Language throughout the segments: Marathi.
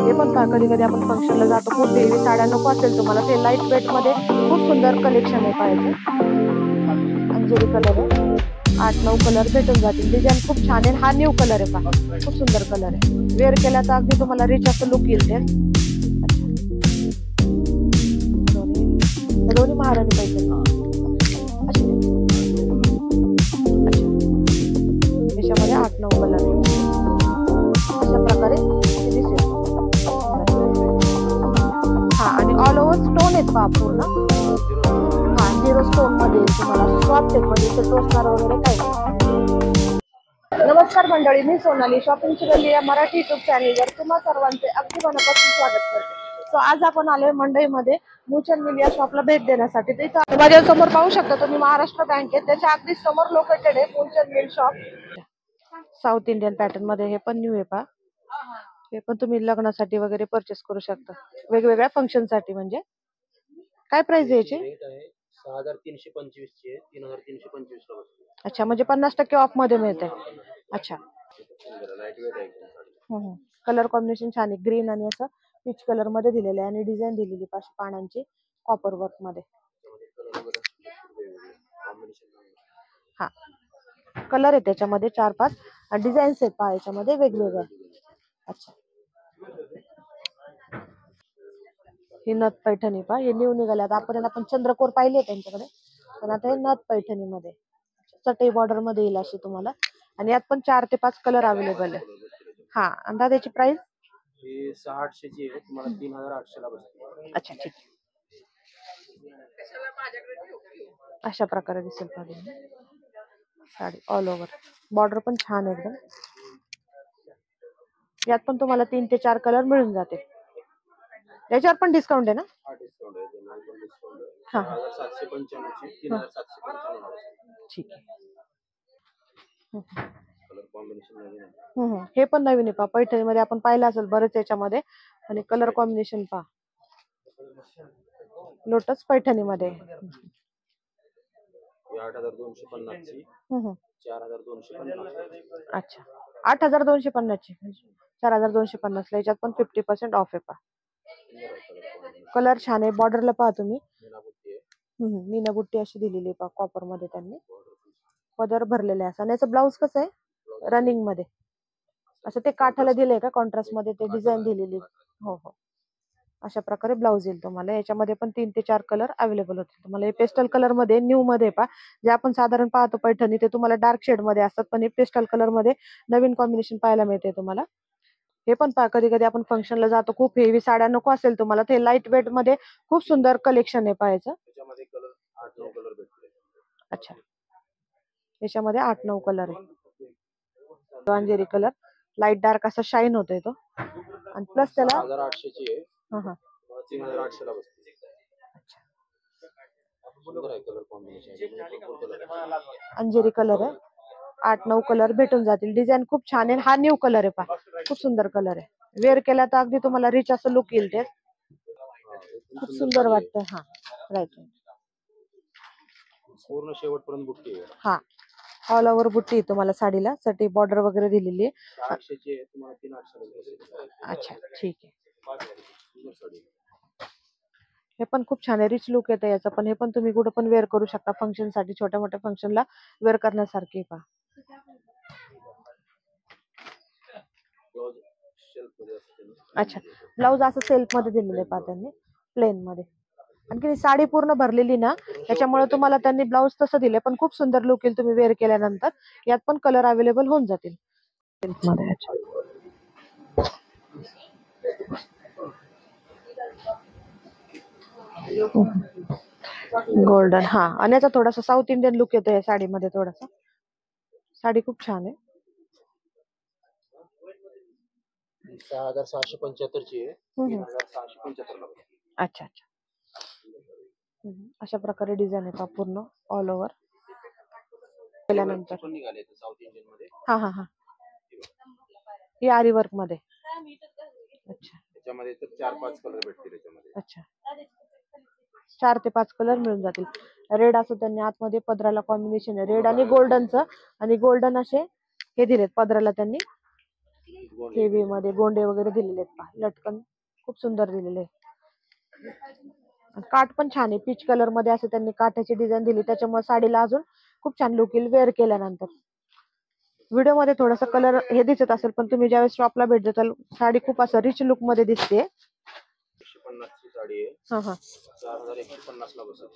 हे पण पहा, कधी कधी आपण फंक्शनला जातो, खूप हेवी साड्या नको असेल तुम्हाला, ते लाईट वेट मध्ये खूप सुंदर कलेक्शन आहे पाहायचं. अंजेरी कलर आहे, 8-9 कलर भेटून जातील. डिझाईन खूप छान आहे. हा न्यू कलर आहे पहा, खूप सुंदर कलर आहे. वेअर केला तर अगदी तुम्हाला रिच असं लुक येईल. ते दोन्ही महाराणी पाहिजे. त्याच्यामध्ये 8-9 कलर आहे. अशा प्रकारे दिसेल. हा, आणि ऑल ओव्हर स्टोन आहेत पहा पूर्ण. हा, 0 स्टोन मध्ये तुम्हाला सॉफ्ट आहेत, म्हणजे ते टोचणार वगैरे काही. नमस्कार मंडळी, मी सोनाली, शॉपिंगची गल्ली या मराठी युट्यूब चॅनलवर तुम्हा सर्वांचे अगदी मनापासून स्वागत करते. सो आज आपण आलोय मंडईमध्ये मुचन मिल या शॉपला भेट देण्यासाठी. तर इथं माझ्या समोर पाहू शकता तुम्ही महाराष्ट्र बँक आहे, त्याच्या अगदी समोर लोकेटेड आहे मुचन mill shop. South Indian pattern मध्ये हे पण न्यू आहे पहा. हे पण तुम्ही लग्नासाठी वगैरे परचेस करू शकता, वेगवेगळ्या फंक्शन साठी. म्हणजे काय प्राइस आहे याची? 6325 ची 3325 ला बसते. अच्छा, म्हणजे 50% ऑफ मध्ये मिळते. अच्छा, कलर कॉम्बिनेशन छान आहे, ग्रीन आणि असं पीच कलर मध्ये दिलेलं आहे, आणि डिझाईन दिलेली पानांची कॉपर वर्क मध्ये. हा, कलर आहे त्याच्यामध्ये 4-5 डिझाईन्स आहेत पहा याच्यामध्ये वेगवेगळ्या. अच्छा, ही नथ पैठणी पहा, हे न्यू निघाले. आता आतापर्यंत आपण चंद्रकोर पाहिले त्यांच्याकडे, पण आता हे नथ पैठणी मध्ये चटई बॉर्डर मध्ये येईल अशी तुम्हाला. आणि यात पण 4 ते 5 कलर अवेलेबल आहे. हा, आणि त्याची प्राइस 600 ची आहे, तुम्हाला 3800 ला बसते. अच्छा, ठीक. अशा प्रकारे दिसेल पाहिजे साडी. ऑल ओव्हर बॉर्डर पण छान आहे एकदम. यात पण तुम्हाला 3 ते 4 कलर मिळून जाते. याच्यावर पण डिस्काउंट आहे ना? हा, 795 ची 3795 ठीक आहे. कलर कॉम्बिनेशन नवीन आहे. हे पण नवीन आहे पहा, पैठणी मध्ये आपण पाहिलं असेल बरेच याच्यामध्ये. आणि कलर कॉम्बिनेशन पहा, लोटस पैठणी मध्ये. 8250 ची 4250. अच्छा, 8250 ची 4250 ला. याच्यात पण 50% ऑफ आहे पहा. कलर छान आहे. बॉर्डरला पहा तुम्ही, मीना बुट्टी अशी दिलेली आहे पहा, कॉपर मध्ये त्यांनी पदर भरलेले आहे. आणि याचं ब्लाऊज कसं आहे, रनिंग मध्ये असं ते काठाला दिलंय का कॉन्ट्रास्ट मध्ये, ते डिझाईन दिलेली. हो हो, अशा प्रकारे ब्लाऊज येईल तुम्हाला. याच्यामध्ये पण 3 ते 4 कलर अवेलेबल होतील तुम्हाला. हे पेस्टल कलर मध्ये न्यू मध्ये पहा, जे आपण साधारण पाहतो पैठणी ते तुम्हाला डार्क शेड मध्ये असतात, पण हे पेस्टल कलर मध्ये नवीन कॉम्बिनेशन पाहायला मिळते तुम्हाला. हे पण पहा, कधी कधी आपण फंक्शनला जातो, खूप हेवी साड्या नको असेल तुम्हाला, ते लाईट वेट मध्ये खूप सुंदर कलेक्शन आहे पाहायचं. अच्छा, याच्यामध्ये 8-9 कलर आहे. अंजेरी कलर लाईट डार्क असा शाईन होतोय तो, आणि प्लस त्याला 1800 ची आहे. 3800 ला बसते. अंजेरी कलर आहे, 8-9 कलर भेटून जातील. डिझाईन खूप छान आहे. हा न्यू कलर आहे पहा, खूप सुंदर कलर आहे. वेअर केला तर अगदी तुम्हाला रिच असं लुक येईल. ते खूप सुंदर वाटतं. हा, राईट. पूर्ण शेवटपर्यंत बुट्टी आहे. हा, ऑल ओव्हर बुट्टी आहे तुम्हाला साडीला. चटई बॉर्डर वगैरे दिलेली आहे. 800 ची आहे, तुम्हाला 3800 ला बसते. अच्छा, ठीक आहे. हे पण खूप छान आहे, रिच लुक येतं याचं पण. हे पण तुम्ही कुठे पण वेअर करू शकता फंक्शन साठी, छोट्या मोठ्या फंक्शनला वेअर करण्यासारखे पहा. अच्छा, ब्लाऊज असं सेल्फ मध्ये दिलेलं आहे पहा त्यांनी, प्लेन मध्ये. आणखी साडी पूर्ण भरलेली ना, त्याच्यामुळे तुम्हाला त्यांनी ब्लाऊज तसं दिलंय, पण खूप सुंदर लुक येईल तुम्ही वेअर केल्यानंतर. यात पण कलर अवेलेबल होऊन जातील सेल्फ मध्ये. गोल्डन, हा, आणि याचा थोडासा साऊथ इंडियन लुक येतो या साडीमध्ये थोडासा. साडी खूप छान आहे. 6675 ची आहे, 3675 ला बसते. अच्छा अच्छा, अशा प्रकारे डिझाईन आहे पूर्ण ऑल ओव्हर केल्यानंतर. हा हा हा, ही आरी वर्क मध्ये. अच्छा, त्याच्यामध्ये तर 4-5 कलर भेटतील त्याच्यामध्ये. अच्छा, 4 ते 5 कलर मिळून जातील. रेड असं त्यांनी आतमध्ये पदराला कॉम्बिनेशन आहे, रेड आणि गोल्डनचं. आणि गोल्डन असे हे दिलेत पदराला त्यांनी हेवी मध्ये गोंडे वगैरे दिलेले आहेत पहा. लटकन खूप सुंदर दिलेले आहे. काठ पण छान आहे, पीच कलर मध्ये असं त्यांनी काठाची डिझाईन दिली, त्याच्यामुळे साडीला अजून खूप छान लुक येईल वेअर केल्यानंतर. व्हिडिओ मध्ये थोडासा कलर हे दिसत असेल, पण तुम्ही ज्यावेळेस शॉपला भेट देताल साडी खूप असं रिच लुक मध्ये दिसते. 150 ची साडी आहे. हा हा 4150 ला बसेल.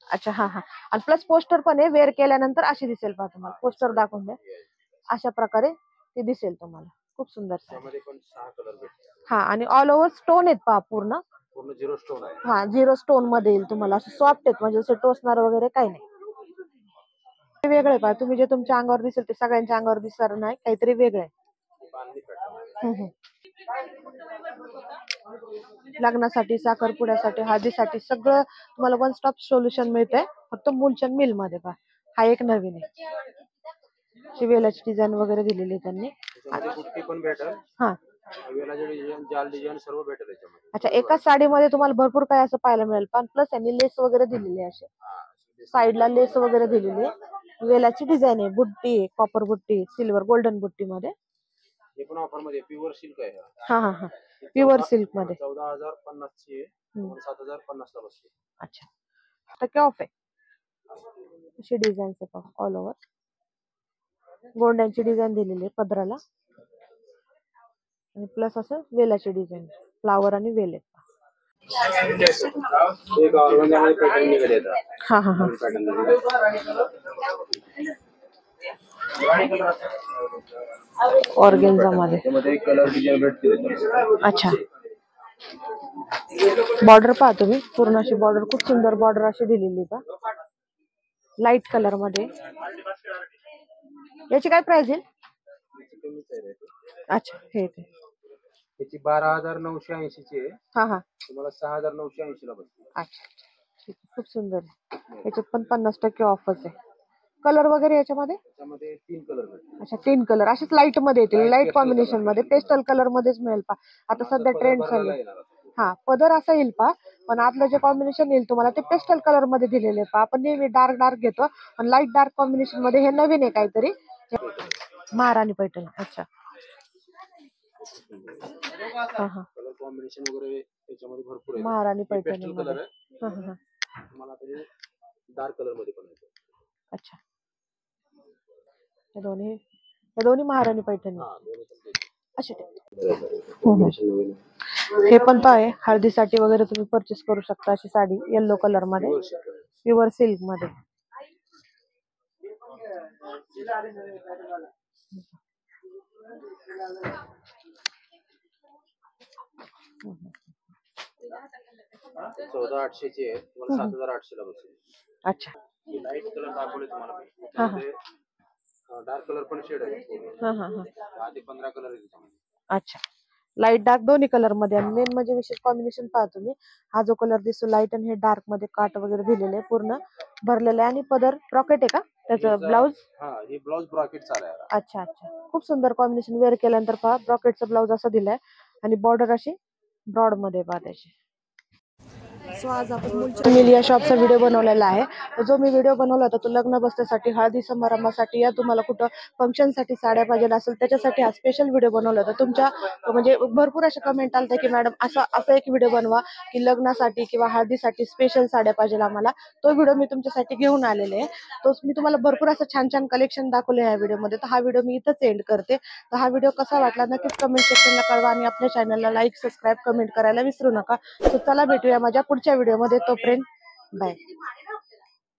अच्छा हा हा. आणि प्लस पोस्टर पण आहे, वेअर केल्यानंतर अशी दिसेल पहा तुम्हाला. पोस्टर दाखवून द्या. अशा प्रकारे ती दिसेल तुम्हाला. खूप सुंदर साडी. त्यामध्ये पण 6 कलर भेटतात. हा आणि ऑल ओव्हर स्टोन आहेत पहा, पूर्ण झिरो स्टोन आहे. हा 0 स्टोन मध्ये येईल तुम्हाला. असं सॉफ्ट आहेत, म्हणजे असं टोचणार वगैरे काही नाही. वेगळे पहा, तुम्ही जे तुमच्या अंगावर दिसेल ते सगळ्यांच्या अंगावर दिसणार नाही, काहीतरी वेगळं आहे. लग्नासाठी, साखरपुड्यासाठी, हळदीसाठी सगळं तुम्हाला वन स्टॉप सोल्युशन मिळतंय, फक्त मूलचंद मिल मध्ये पहा. हा एक नवीन आहे. वेलाची डिझाईन वगैरे दिलेली आहे त्यांनी. बुट्टी पण भेटेल. हा वेलाची डिझाईन, जाल डिझाईन सर्व भेटेल याच्यामध्ये. अच्छा, एकाच साडीमध्ये तुम्हाला भरपूर काय असं पाहायला मिळेल. पण प्लस यांनी लेस वगैरे दिलेली आहे, असे साईडला लेस वगैरे दिलेली आहे. वेलाची डिझाईन आहे, बुट्टी आहे, कॉपर बुट्टी, सिल्वर गोल्डन बुट्टी मध्ये. हे पण ऑफर मध्ये प्युअर सिल्क आहे. हा हा हा प्युअर सिल्क मध्ये 14050 ची आहे, 7050 ला बसते. अच्छा, टक्के ऑफ आहे. अशी डिझाईन आहे ऑल ओव्हर. गोंड्यांची डिझाईन दिलेली आहे पदराला, आणि प्लस असं वेलाची डिझाईन, फ्लावर आणि वेल आहे. एक ऑर्गेन्झा पॅटर्न निघाले येतात. हा हा हा ऑर्गेन्झा मध्ये त्यामध्ये कलर डिझाईन भेटते. अच्छा, बॉर्डर पहा तुम्ही, पूर्ण अशी बॉर्डर, खूप सुंदर बॉर्डर अशी दिलेली पहा, लाईट कलर मध्ये. याची काय प्राइस येईल? अच्छा, हे त्याची 12980 ची आहे. हा हा तुम्हाला 6980 ला बसते. अच्छा ठीक आहे, खूप सुंदर आहे. याच्यात पण 50% ऑफर्स आहे. कलर वगैरे याच्यामध्ये? त्यामध्ये 3 कलर भेटतील. अच्छा, 3 कलर असेच लाईट मध्ये येतील, लाईट कॉम्बिनेशन मध्ये, पेस्टल कलर मध्येच मिळेल पा. आता सध्या ट्रेंड चालू आहे. हा पदर असा येईल पा, पण आतलं जे कॉम्बिनेशन येईल तुम्हाला ते पेस्टल कलर मध्ये दिलेले पा. आपण नेहमी डार्क डार्क घेतो, पण लाईट डार्क कॉम्बिनेशन मध्ये हे नवीन आहे काहीतरी. महाराणी पैठणी. अच्छा हा हा कलर कॉम्बिनेशन वगैरे त्याच्यामध्ये भरपूर आहे. महाराणी पैठणी पेस्टल कलर आहे. हा हा तुम्हाला ते डार्क कलर मध्ये पण येतो. अच्छा, हे दोन्ही महाराणी पैठणी असे. हे पण तो आहे, हळदीसाठी वगैरे तुम्ही परचेस करू शकता. अशी साडी येलो कलर मध्ये, प्युअर सिल्क मध्ये. चौदा 800 ची आहे, तुम्हाला 7800 ला बसेल. अच्छा, लाईट कलर दाखवले तुम्हाला. डार्क कलर पण शेड आहे. 10 ते 15 कलर आहे त्याच्यामध्ये. अच्छा, लाईट डार्क दोन्ही कलर मध्ये. आणि मेन म्हणजे विशेष कॉम्बिनेशन पहा तुम्ही, हा जो कलर दिसतो लाईट आणि हे डार्क मध्ये काट वगैरे दिलेले आहे, पूर्ण भरलेले आहे. आणि पदर ब्रॉकेट आहे का त्याचं? ब्लाउज हे ब्लाउज ब्रॉकेट चालू आहे. अच्छा अच्छा, खूप सुंदर कॉम्बिनेशन. वेअर केल्यानंतर पहा, ब्रॉकेटचं ब्लाउज असं दिलाय आणि बॉर्डर अशी ब्रॉड मध्ये पहा त्याची. सो आज आपण मूलचंद मिल या शॉपचा व्हिडिओ बनवलेला आहे. जो मी व्हिडिओ बनवला होता तो लग्न बसण्यासाठी, हळदी समारंभासाठी, या तुम्हाला कुठं फंक्शनसाठी साड्या पाहिजे असेल त्याच्यासाठी हा स्पेशल व्हिडिओ बनवला होता. तुमच्या म्हणजे भरपूर अशा कमेंट आल्या की मॅडम असा एक व्हिडिओ बनवा की लग्नासाठी किंवा हळदीसाठी स्पेशल साड्या पाहिजे आम्हाला. तो व्हिडिओ मी तुमच्यासाठी घेऊन आलेले आहे. तो मी तुम्हाला भरपूर असं छान छान कलेक्शन दाखवले ह्या व्हिडिओमध्ये. तर हा व्हिडिओ मी इथंच एंड करते. तर हा व्हिडिओ कसा वाटला नक्कीच कमेंट सेक्शनला कळवा, आणि आपल्या चॅनलला लाईक, सबस्क्राईब, कमेंट करायला विसरू नका. तर चला भेटूया माझ्या पुढच्या व्हिडिओमध्ये. तोपर्यंत बाय.